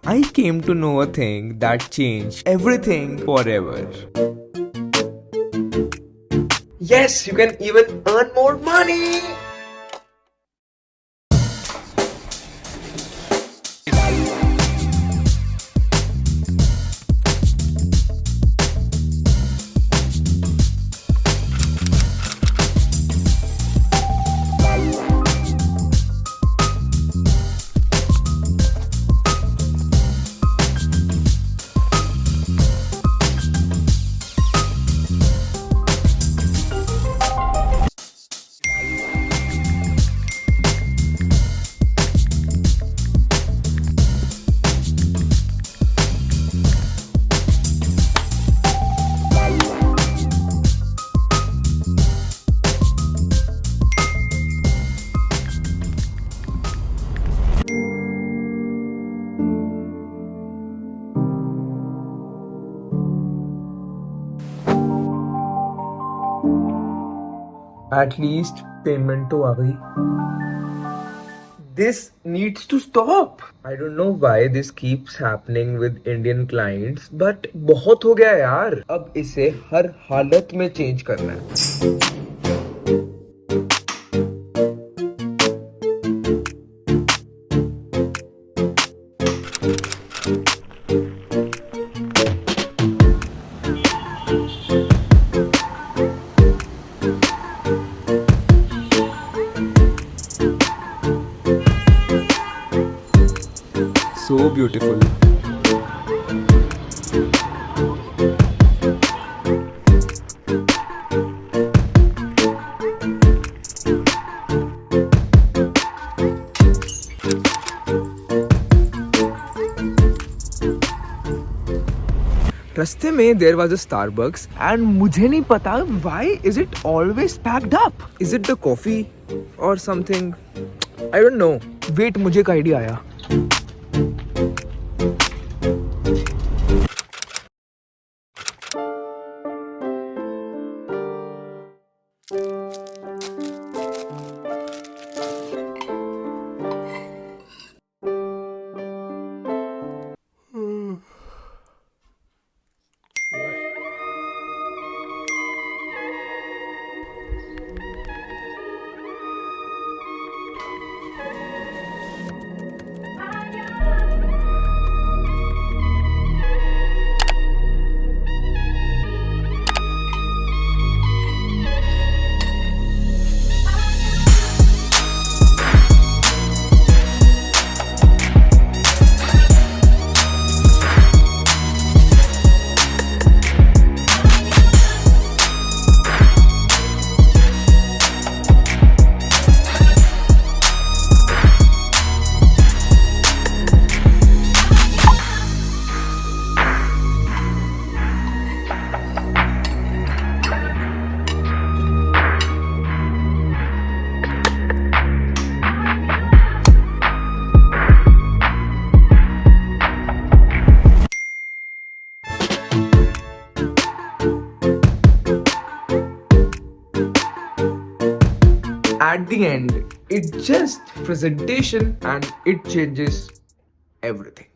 I came to know a thing that changed everything forever. Yes, you can even earn more money! At least payment to aa gayi. This needs to stop. I don't know why this keeps happening with Indian clients, but बहुत हो गया यार. अब इसे हर हालत में change करना है. So beautiful. रास्ते में there was a Starbucks and मुझे नहीं पता why is it always packed up? Is it the coffee or something? I don't know. Wait, मुझे एक idea आया. At the end, it's just presentation and it changes everything.